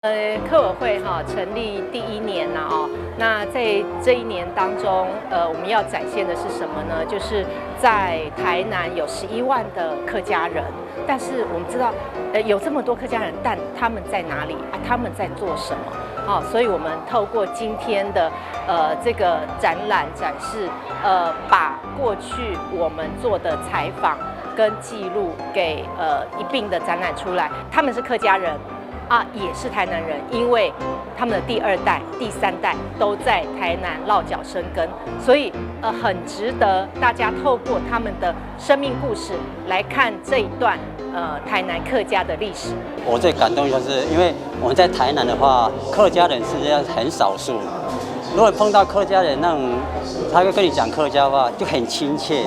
客委会成立第1年那在这1年当中，我们要展现的是什么呢？就是在台南有11万的客家人，但是我们知道，有这么多客家人，但他们在哪里啊？他们在做什么？所以我们透过今天的这个展览展示，把过去我们做的采访跟记录给一并的展览出来。他们是客家人。也是台南人，因为他们的第2代、第3代都在台南落脚生根，所以很值得大家透过他们的生命故事来看这一段台南客家的历史。我最感动就是因为我们在台南的话，客家人实际上很少数。如果碰到客家人那种，他会跟你讲客家话，就很亲切，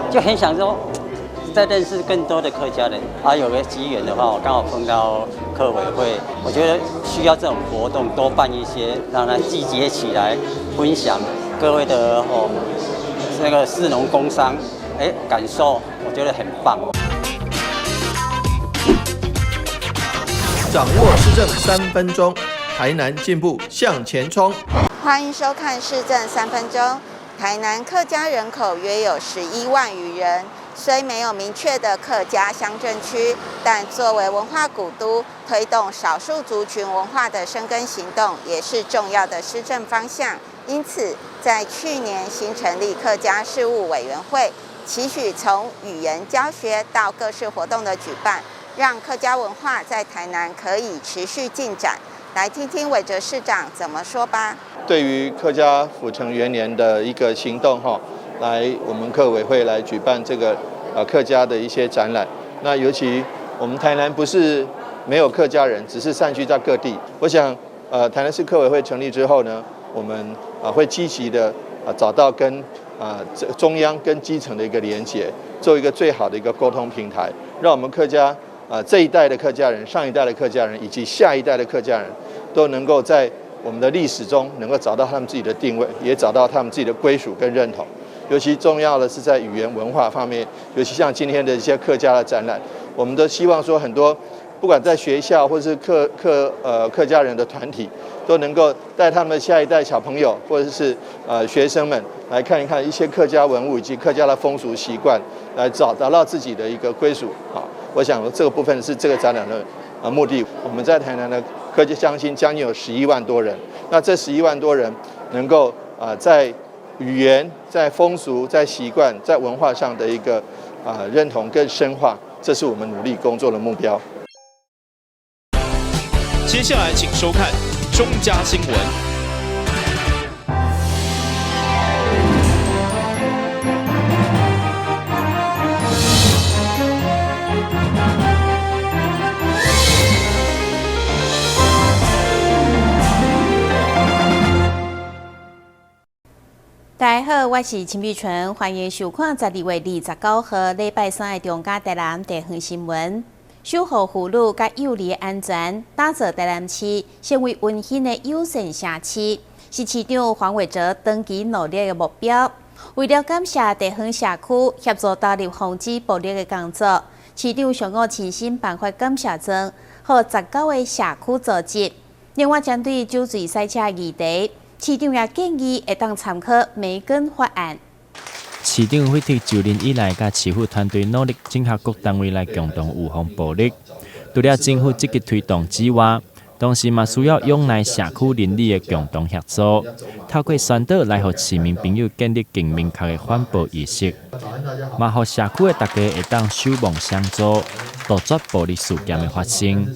就很想说。再认识更多的客家人，有个机缘的话，我刚好碰到客委会，我觉得需要这种活动多办一些，让它集结起来，分享各位的那个士农工商，感受，我觉得很棒。掌握市政3分钟，台南进步向前冲。欢迎收看市政3分钟。台南客家人口约有11万余人。虽没有明确的客家乡镇区，但作为文化古都，推动少数族群文化的生根行动也是重要的施政方向。因此，在去年新成立客家事务委员会，期许从语言教学到各式活动的举办，让客家文化在台南可以持续进展。来听听韦哲市长怎么说吧。对于客家府城元年的一个行动来我们客委会来举办这个客家的一些展览。那尤其我们台南不是没有客家人，只是散居在各地。我想台南市客委会成立之后呢，我们会积极的找到跟中央跟基层的一个连结，做一个最好的一个沟通平台，让我们客家这一代的客家人、上一代的客家人以及下一代的客家人都能够在我们的历史中能够找到他们自己的定位，也找到他们自己的归属跟认同。尤其重要的是在语言文化方面，尤其像今天的一些客家的展览，我们都希望说很多不管在学校或是客家人的团体，都能够带他们的下一代小朋友或者是学生们来看一看一些客家文物以及客家的风俗习惯，来找到自己的一个归属。我想这个部分是这个展览的目的。我们在台南的客家乡亲将近有11万多人，那这11万多人能够在语言、在风俗、在习惯、在文化上的一个认同跟深化，这是我们努力工作的目标。接下来请收看中嘉新闻。大家好，我是陈碧纯，欢迎收看12月29号礼拜3的中嘉台南地方新闻。守护妇女甲幼儿安全，打造台南市成为温馨的友善社区，是市长黄伟哲长期努力的目标。为了感谢地方社区协助投入防止暴力的工作，市长上午亲身颁发感谢状，和19个社区组织。另外，针对酒醉赛车议题，市长也建议会当参考美根法案。市长会替就任以来，甲市府团队努力整合各单位来共同预防暴力。除了政府积极推动之外，同时嘛需要拥赖社区邻里的共同合作，透过宣导来互市民朋友建立更明确的反暴意识，嘛互社区的大家会当守望相助，杜绝暴力事件的发生。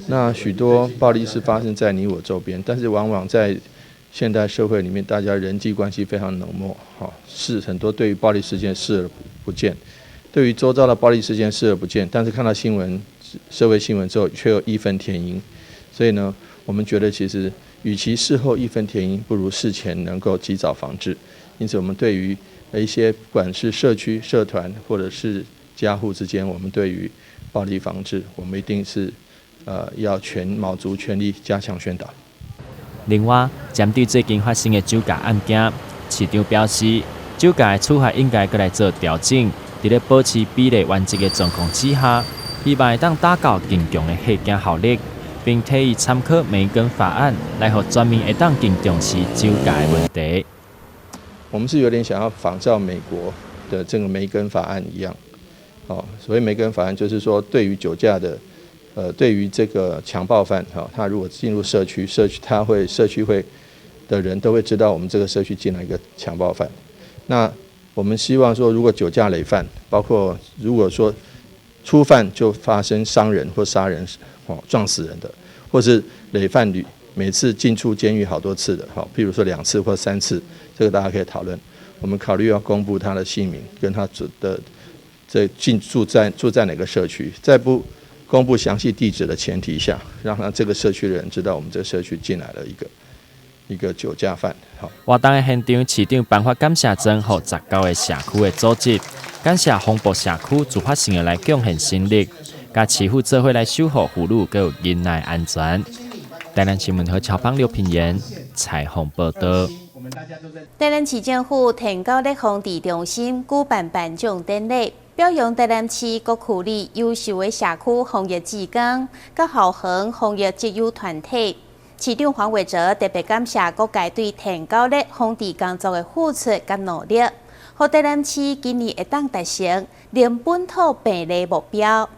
那许多暴力是发生在你我周边，但是往往在现代社会里面，大家人际关系非常冷漠，是很多对于暴力事件视而不见，对于周遭的暴力事件视而不见，但是看到新闻、社会新闻之后，却又义愤填膺。所以呢，我们觉得其实与其事后义愤填膺，不如事前能够及早防治。因此，我们对于一些不管是社区、社团或者是家户之间，我们对于暴力防治，我们一定是要卯足全力加强宣导。另外，针对最近发生的酒驾案件，市长表示，酒驾的处罚应该来做调整，在咧保持比例原则的状况之下，希望会当打到更强的吓惊效力，并提议参考梅根法案，来让全民会当更重视酒驾的问题。我们是有点想要仿照美国的这个梅根法案一样，所谓梅根法案就是说，对于酒驾的，对于这个强暴犯，他如果进入社区社区会的人都会知道我们这个社区进来一个强暴犯。那我们希望说，如果酒驾累犯，包括如果说初犯就发生伤人或杀人、撞死人的，或是累犯屡每次进出监狱好多次的，譬如说2次或3次，这个大家可以讨论。我们考虑要公布他的姓名跟他住在哪个社区，在不公布详细地址的前提下，让他这个社区的人知道我们这个社区进来了一个酒驾犯。活动的现场，市长颁发感谢状，予19个社区的组织，感谢丰埔社区自发性的来贡献心力，甲市府做伙来守护妇女，佮有囡仔安全。台南新闻和超邦刘品言采访报道。台南市政府天高力防治中心举办颁奖典礼，表扬台南市各区里优秀的社区防疫志工，甲校园防疫职友团体。市长黄伟哲特别感谢各界对天高力防治工作的付出甲努力，让台南市今年会当达成零本土病例目标。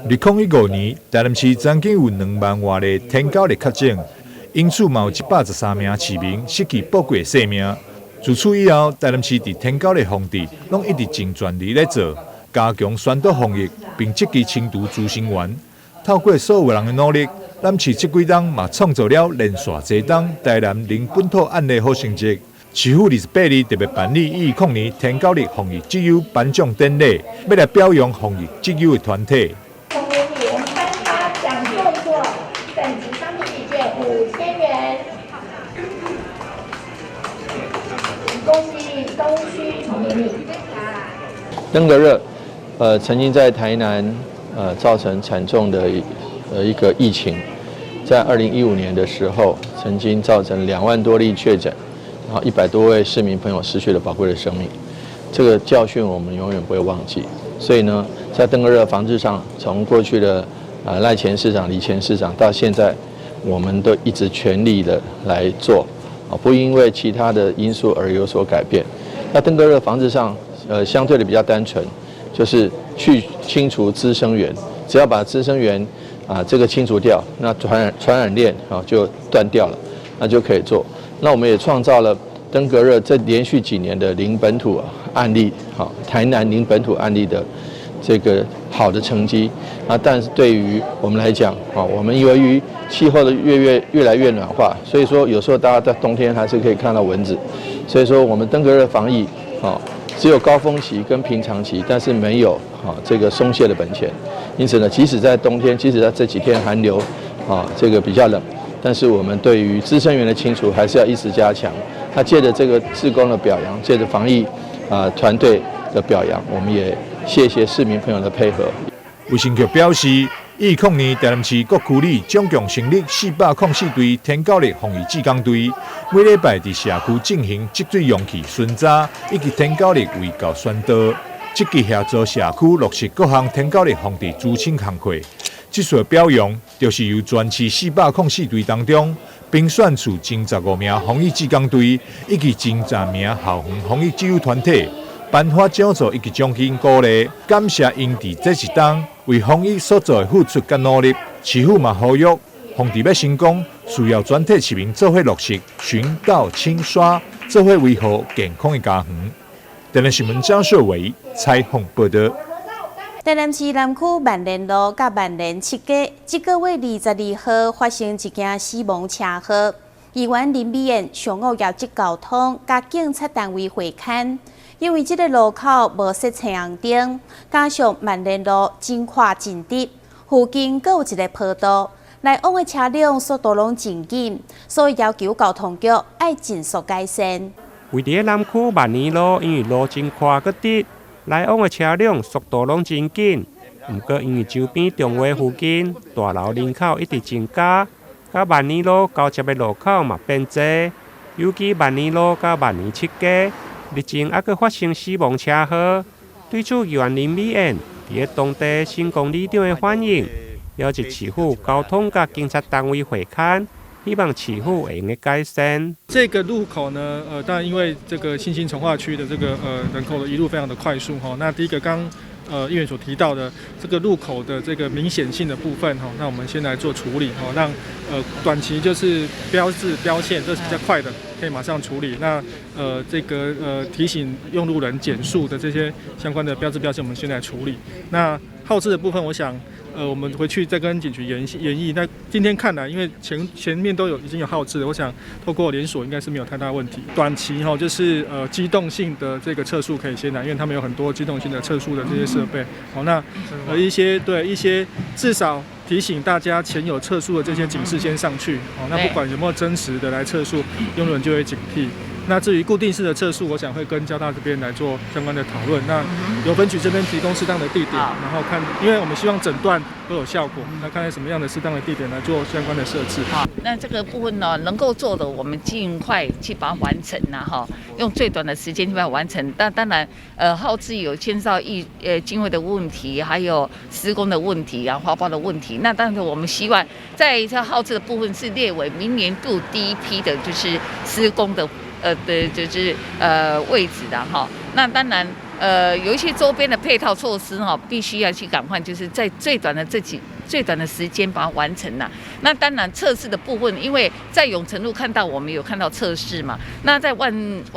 2015年，台南市曾经有2万多例天高力确诊，因此嘛有113名市民失去宝贵生命。自此以后，台南市伫天高力防治拢一直尽全力来做，加强宣导防疫，并积极清除资讯源。透过所有人的努力，咱市这几冬嘛创造了连续多冬台南零本土案例好成绩。市府28日特别办理2020年天高力防疫职友颁奖典礼，要来表扬防疫职友的团体。同年底我们颁发奖状作等级商品礼券5000元，恭喜东区崇明里。登革热，曾经在台南造成惨重的一个疫情，在2015年的时候，曾经造成2万多例确诊，然后100多位市民朋友失去了宝贵的生命。这个教训我们永远不会忘记。所以呢，在登革热防治上，从过去的赖前市长、李前市长到现在，我们都一直全力的来做，不因为其他的因素而有所改变。那登革热防治上，相对的比较单纯，就是去清除滋生源，只要把滋生源这个清除掉，那传染链就断掉了，那就可以做。那我们也创造了登革热这连续几年的零本土案例，台南零本土案例的这个好的成绩。但是对于我们来讲，我们由于气候的越来越暖化，所以说有时候大家在冬天还是可以看到蚊子。所以说我们登革热防疫，只有高峰期跟平常期，但是没有这个松懈的本钱。因此呢，即使在冬天，即使在这几天寒流这个比较冷，但是我们对于滋生源的清除还是要一直加强。那借着这个志工的表扬，借着防疫团队的表扬，我们也谢谢市民朋友的配合。卫生局表示，2020年台南市各区里总共成立404队天高力防疫志工队，每礼拜伫社区进行积水容器巡查以及天高力卫教宣导，积极协助社区落实各项天高力防治资讯工作。这次表扬就是由全市404队当中，评选出前15名防疫志工队以及前10名校园防疫职友团体。颁发奖座以及奖金鼓励，感谢因伫这一冬为防疫所做的付出甲努力。市府嘛呼吁，防治要成功，需要全体市民做伙落实循道清刷，做伙维护健康的家园。台南新闻张秀伟采访报道。台南市南区万年路甲万年7街，这个月22号发生一件死亡车祸。议员林美燕上午要接交通，甲警察单位会勘。因为这个路口无设青红灯，加上万年路真宽真直，附近阁有一个坡道，来往的车辆速度拢真紧，所以要求交通局爱尽速改善。为伫南区万年路，因为路真宽阁直，来往的车辆速度拢真紧。毋过因为周边中华附近大楼人口一直增加，甲万年路交接的路口嘛变多，尤其万年路甲万年7街。日前还阁发生死亡车祸，对此议员林美燕伫当地新公里长的反映，邀集市府交通甲警察单位会勘，希望市府会用改善。这个路口呢，当然因为这个新兴重划区的这个人口的移入非常的快速哈。那第一个议员所提到的这个路口的这个明显性的部分哈，那我们先来做处理哈，让短期就是标志标线，这是比较快的，可以马上处理。那这个提醒用路人减速的这些相关的标志标线，我们先来处理。那号志的部分，我想我们回去再跟警局研议。那今天看来，因为前面已经有号志了，我想透过连锁应该是没有太大问题。短期哈，就是机动性的这个测速可以先来，因为他们有很多机动性的测速的这些设备。好，那一些至少提醒大家前有测速的这些警示先上去。好，那不管有没有真实的来测速，用路人就会警惕。那至于固定式的测速，我想会跟交大这边来做相关的讨论。那由分局这边提供适当的地点，然后看，因为我们希望整段都有效果，那看看什么样的适当的地点来做相关的设置。那这个部分呢，能够做的，我们尽快去把它完成呐，哈，用最短的时间去把它完成。但当然，耗资有牵涉经费的问题，还有施工的问题啊，花包的问题。那当然，我们希望在这耗资的部分是列为明年度第一批的，就是施工的。就是位置的哈，那当然有一些周边的配套措施哈，必须要去赶快，就是在最短的时间把它完成啦。那当然测试的部分，因为在永成路我们有看到测试嘛，那在万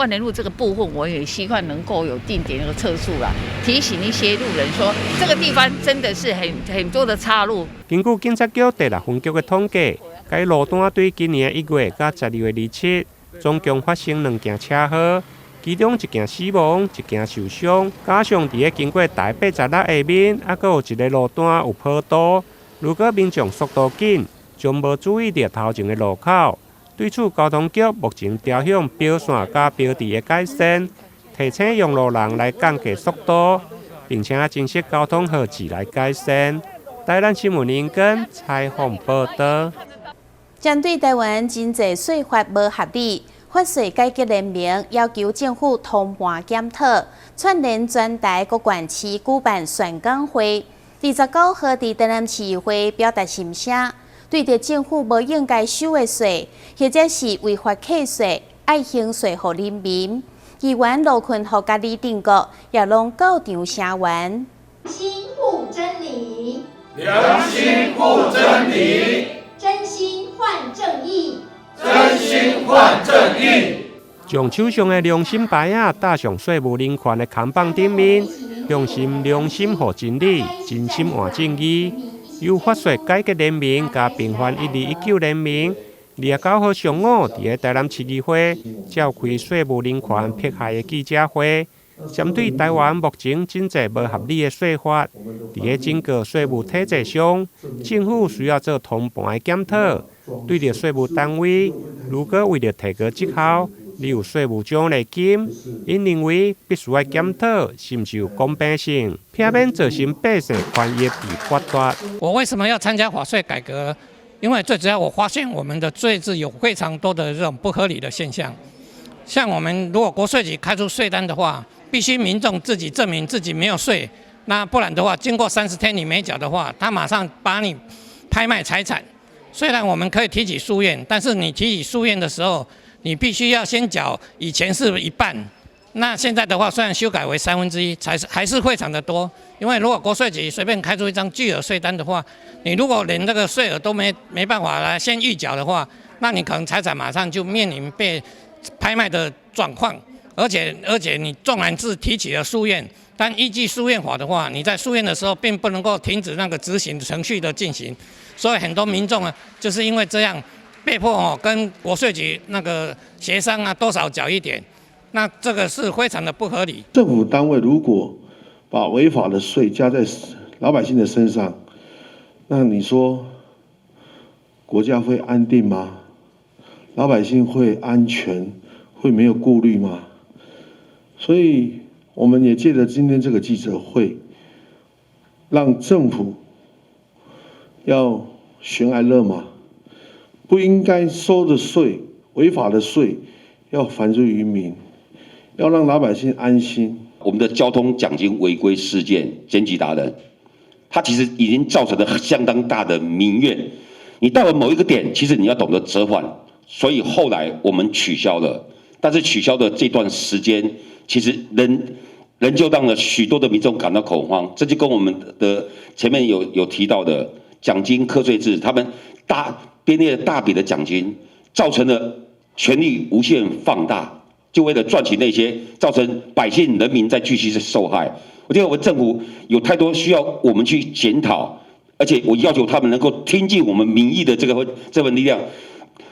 年路这个部分，我也希望能够有定点那个测速啦，提醒一些路人说这个地方真的是很多的岔路。根据警察局第6分局的统计，该路段对今年1月到12月27。总共发生2件车祸，其中1件死亡，1件受伤。加上伫经过台86下面，还佫有一个路段有坡道，如果民众速度紧，将无注意到头前的路口。对此，交通局目前朝向标线甲标志的改善，提醒用路人来降低速度，并且珍惜交通号志来改善。台南新闻林根采访报道。针对台湾经济税法无合理，法税改革联盟要求政府通盘检讨，串联全台各县市举办宣讲会。29号伫台南市议会表达心声，对着政府无应该收的税，或者是违法课税，爱行税予人民。议员罗坤和甲李定国也拢到场声援。良心护真理，良心护真理。真心换正义，真心换正义。将手上的良心牌啊搭上税务人权的看板顶面，良心护真理，真心换正义。由法税改革联盟甲平反1219联盟29号上午伫台南市议会召开税务人权迫害的记者会。针对台湾目前经济无合理的税法，伫整个税务体制上，政府需要做通盘的检讨。对着税务单位，如果为了提高绩效，你有税务奖励金，因认为必须要检讨是不是有公平性，避免造成百姓权益被剥夺。我为什么要参加法税改革？因为最主要我发现我们的税制有非常多的这种不合理的现象。像我们如果国税局开出税单的话，必须民众自己证明自己没有税，那不然的话，经过30天你没缴的话，他马上把你拍卖财产。虽然我们可以提起诉愿，但是你提起诉愿的时候，你必须要先缴，以前是1半，那现在的话虽然修改为1/3，还是非常的多。因为如果国税局随便开出一张巨额税单的话，你如果连这个税额都没办法来先预缴的话，那你可能财产马上就面临被拍卖的状况。而且你纵然是提起了诉愿，但依据诉愿法的话，你在诉愿的时候并不能够停止那个执行程序的进行，所以很多民众呢，就是因为这样被迫跟国税局那个协商啊，多少缴一点，那这个是非常的不合理。政府单位如果把违法的税加在老百姓的身上，那你说国家会安定吗？老百姓会安全，会没有顾虑吗？所以我们也借着今天这个记者会，让政府要悬崖勒马，不应该收的税、违法的税要还诸于民，要让老百姓安心。我们的交通奖金违规事件检举达人它其实已经造成了相当大的民怨。你到了某一个点，其实你要懂得折返。所以后来我们取消了，但是取消的这段时间，其实仍旧让了许多的民众感到恐慌。这就跟我们的前面有提到的奖金课税制，他们编列了大笔的奖金，造成了权力无限放大，就为了赚取那些，造成百姓人民在继续受害。我觉得我们政府有太多需要我们去检讨，而且我要求他们能够听进我们民意的这份力量。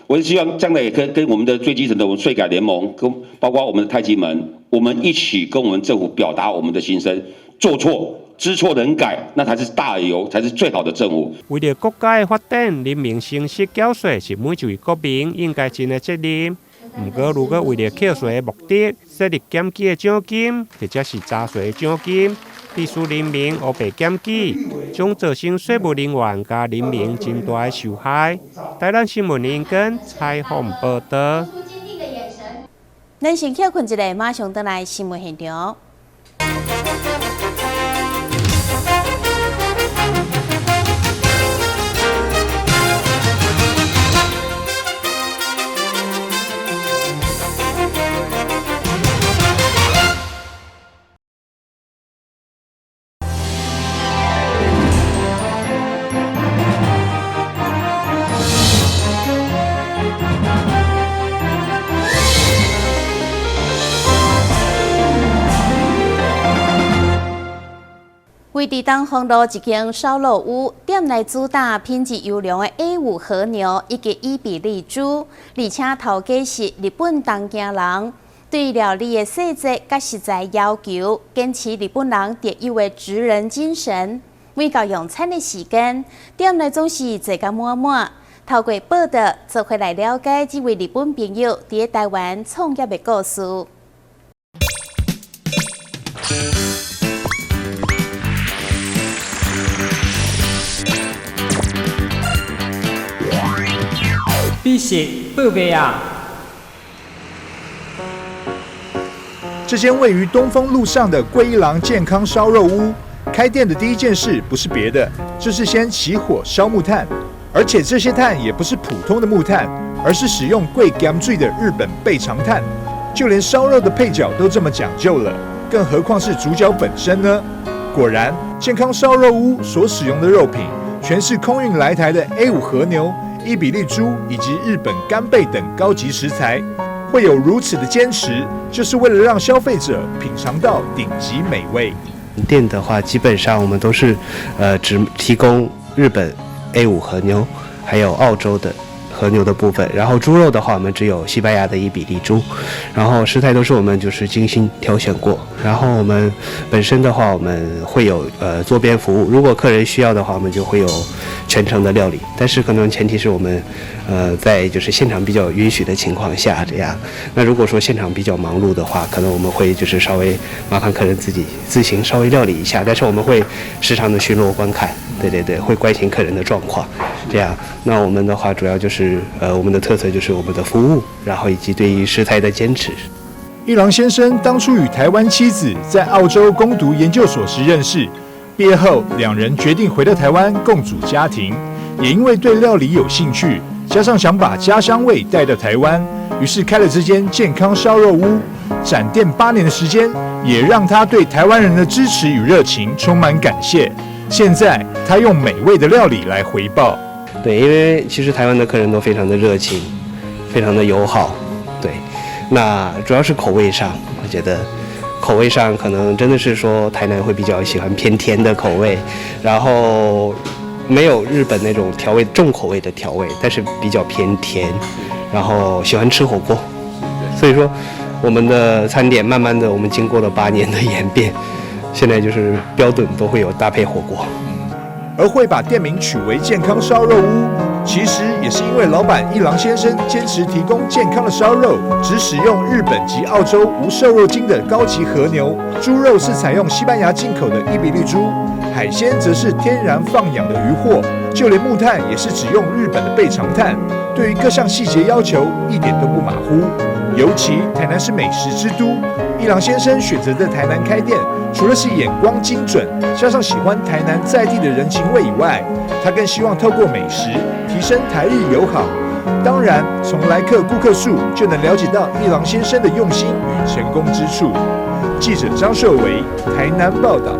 我是希望将来也跟我们的最基层的我们税改联盟，包括我们的太极门，我们一起跟我们政府表达我们的心声，做错知错能改，那才是大有，才是最好的政府。为了国家的发展，人民诚实缴税是每一位国民应该尽的责任。不过，如果为了扣税的目的，设立检举的奖金，或者是查税的奖金，必须人民黑白检举，将造成税务人员甲人民真大的受害。台南新闻引根采访报道。咱先休困一下，马上回来新闻现场。位伫东风路一间烧肉屋，店内主打品质优良的 A5 和牛以及伊比利猪，而且头家是日本东京人，对料理的细节甲实在要求，坚持日本人特有的职人精神。每到用餐的时间，店内总是坐甲满满。透过报道，做回来了解这位日本朋友伫台湾创业的故事。美食报卖啊！这间位于东风路上的桂一郎健康烧肉屋，开店的第一件事不是别的，就是先起火烧木炭，而且这些炭也不是普通的木炭，而是使用贵甘最的日本备长炭。就连烧肉的配角都这么讲究了，更何况是主角本身呢？果然，健康烧肉屋所使用的肉品，全是空运来台的 A5 和牛、伊比利猪以及日本干贝等高级食材。会有如此的坚持，就是为了让消费者品尝到顶级美味。店的话，基本上我们都是只提供日本 A5 和牛，还有澳洲的和牛的部分。然后猪肉的话，我们只有西班牙的伊比利猪。然后食材都是我们就是精心挑选过。然后我们本身的话，我们会有桌边服务，如果客人需要的话，我们就会有全程的料理。但是可能前提是我们在就是现场比较允许的情况下这样。那如果说现场比较忙碌的话，可能我们会就是稍微麻烦客人自己自行稍微料理一下，但是我们会时常的巡逻观看，对，会关心客人的状况，这样。那我们的话主要就是我们的特色就是我们的服务，然后以及对于食材的坚持。一郎先生当初与台湾妻子在澳洲攻读研究所时认识，毕业后两人决定回到台湾共组家庭，也因为对料理有兴趣，加上想把家乡味带到台湾，于是开了这间健康烧肉屋。展店8年的时间，也让他对台湾人的支持与热情充满感谢。现在他用美味的料理来回报。对，因为其实台湾的客人都非常的热情，非常的友好。对，那主要是口味上，我觉得口味上可能真的是说台南会比较喜欢偏甜的口味，然后没有日本那种调味重口味的调味，但是比较偏甜，然后喜欢吃火锅。所以说我们的餐点慢慢的我们经过了8年的演变，现在就是标准都会有搭配火锅。而会把店名取为健康烧肉屋，其实也是因为老板一郎先生坚持提供健康的烧肉，只使用日本及澳洲无瘦肉精的高级和牛，猪肉是采用西班牙进口的伊比利猪，海鲜则是天然放养的渔获，就连木炭也是只用日本的备长炭。对于各项细节要求一点都不马虎。尤其台南是美食之都，一郎先生选择在台南开店，除了是眼光精准，加上喜欢台南在地的人情味以外，他更希望透过美食提升台日友好。当然，从来客顾客数就能了解到一郎先生的用心与成功之处。记者张硕维，台南报道。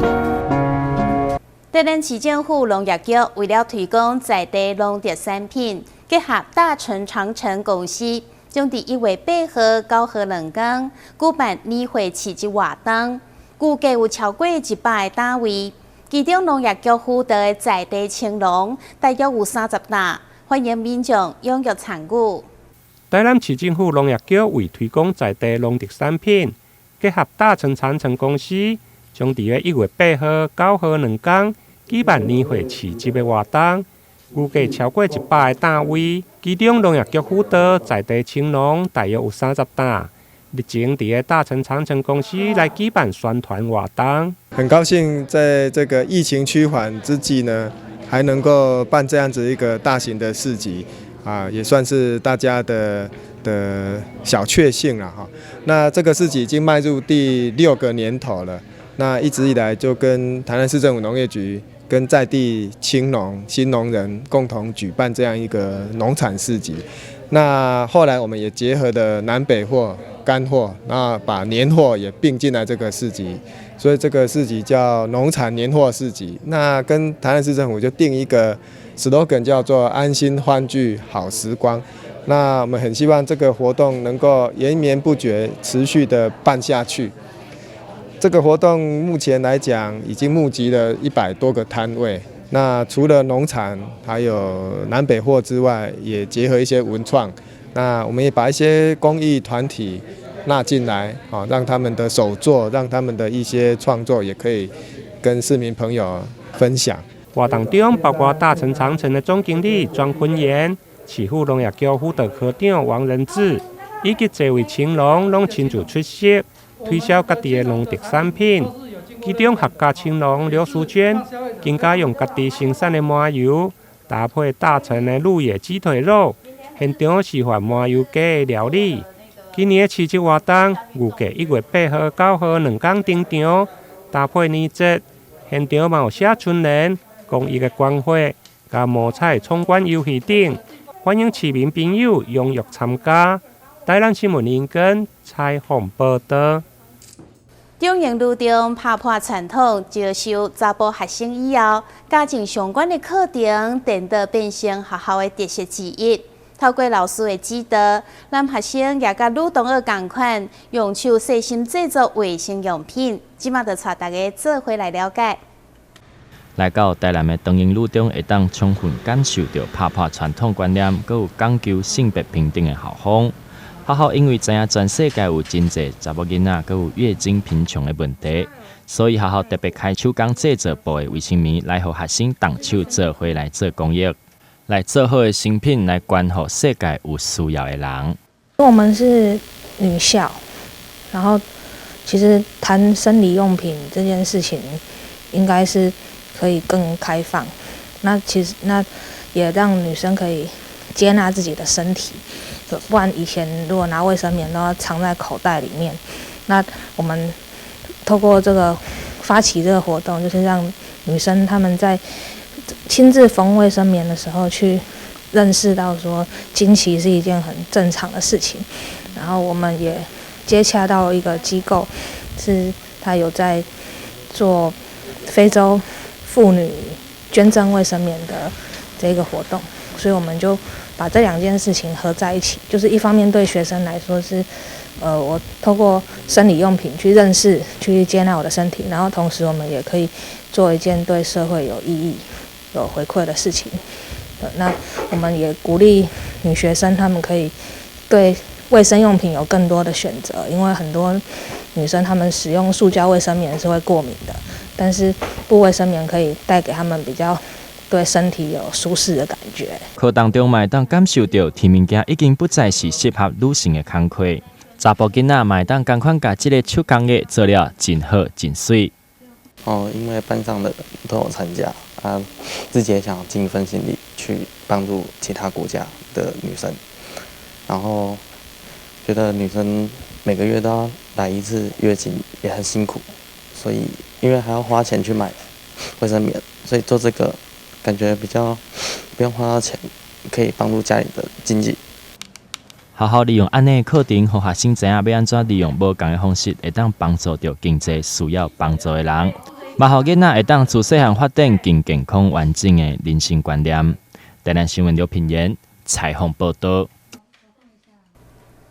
台南市政府农业局为了推广在地农特产品，结合大成长城公司，将伫1月8号、9号2天举办年会市集活动，估计有超过100个单位，其中农业局负责的在地青农大约有30担，欢迎民众踊跃参与。台南市政府农业局为推广在地农特产品，结合大成长城公司，将伫1月8号、9号2天举办年会市集的活动，估计超过100个单位，其中农业局负责在地青农大约有30担。日前伫大成长城公司来举办宣传活动，很高兴在这个疫情趋缓之际呢，还能够办这样子一个大型的市集啊，也算是大家的小确幸了哈。那这个市集已经迈入第6个年头了，那一直以来就跟台南市政府农业局跟在地青农、新农人共同举办这样一个农产市集。那后来我们也结合的南北货、干货，那把年货也并进来这个市集，所以这个市集叫农产年货市集。那跟台南市政府就定一个 slogan 叫做安心欢聚好时光。那我们很希望这个活动能够延绵不绝、持续的办下去。这个活动目前来讲已经募集了100多个摊位。那除了农产还有南北货之外，也结合一些文创。那我们也把一些公益团体纳进来，让他们的手作，让他们的一些创作也可以跟市民朋友分享。活动中包括大成长城的总经理庄坤元、市府农业局副科科长王仁志，以及多位青农拢亲自出席，推销家己的农特产品。其中客家青农刘淑娟更加用家己生产的麻油搭配大成的鹿野鸡腿肉，现场示范麻油鸡的料理。今年的市集活动预计1月8号、9号2天登场，搭配年节，现场嘛有写春联、公益的关怀、加摸彩闯关游戏等，欢迎市民朋友踊跃参加。台南新闻林根采访报道。中营路中拍破传统接受查甫学生以后，家境相关的课程变得变成学校的特色之一。透过老师的指导，男学生也甲女同学同款，用手细心制作卫生用品。即马就带大家做伙来了解。来到台南的中营路中，会当充分感受到拍破传统观念，佮有讲究性别平等的校风。学校因为知影全世界有真侪查某囡仔，佮有月经贫穷的问题，所以学校特别开手工制作部的卫生棉，来互学生动手做伙来做公益，来做好的新品来关乎世界有需要的人。我们是女校，然后其实谈生理用品这件事情，应该是可以更开放。那也让女生可以接纳自己的身体。不然以前如果拿卫生棉都要藏在口袋里面，那我们透过这个发起这个活动，就是让女生她们在亲自缝卫生棉的时候，去认识到说经期是一件很正常的事情。然后我们也接洽到一个机构，是他有在做非洲妇女捐赠卫生棉的这个活动，所以我们就把这2件事情合在一起，就是一方面对学生来说是，我透过生理用品去认识、去接纳我的身体，然后同时我们也可以做一件对社会有意义、有回馈的事情。那我们也鼓励女学生她们可以对卫生用品有更多的选择，因为很多女生她们使用塑胶卫生棉是会过敏的，但是布卫生棉可以带给她们比较对身体有舒适的感觉。课堂中嘛，当感受到提物件已经不再是适合女性的工课，查甫囡仔嘛，当同款把这个手工艺做了真好真水。因为班上的都有参加啊，自己也想尽一份心力去帮助其他国家的女生，然后觉得女生每个月都要来一次月经，也很辛苦，所以因为还要花钱去买卫生棉，所以做这个感觉比较不用花到钱，可以帮助家里的经济。好好利用安尼的课程，让学生知影要安怎利用无同的方式，会当帮助到经济需要帮助的人，嘛互囡仔会当自细汉发展更健康完整的人生观念。台南新闻刘品言采访报道。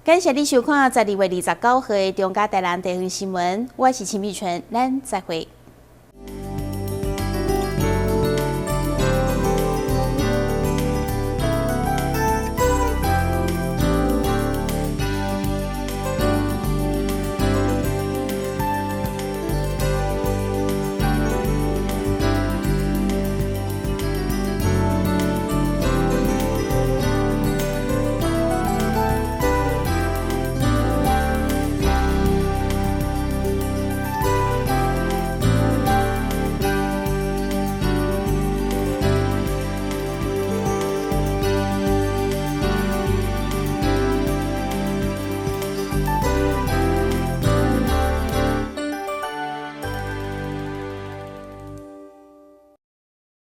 感谢你收看12月29号的中嘉台南地方新闻，我是陈美纯，咱再会。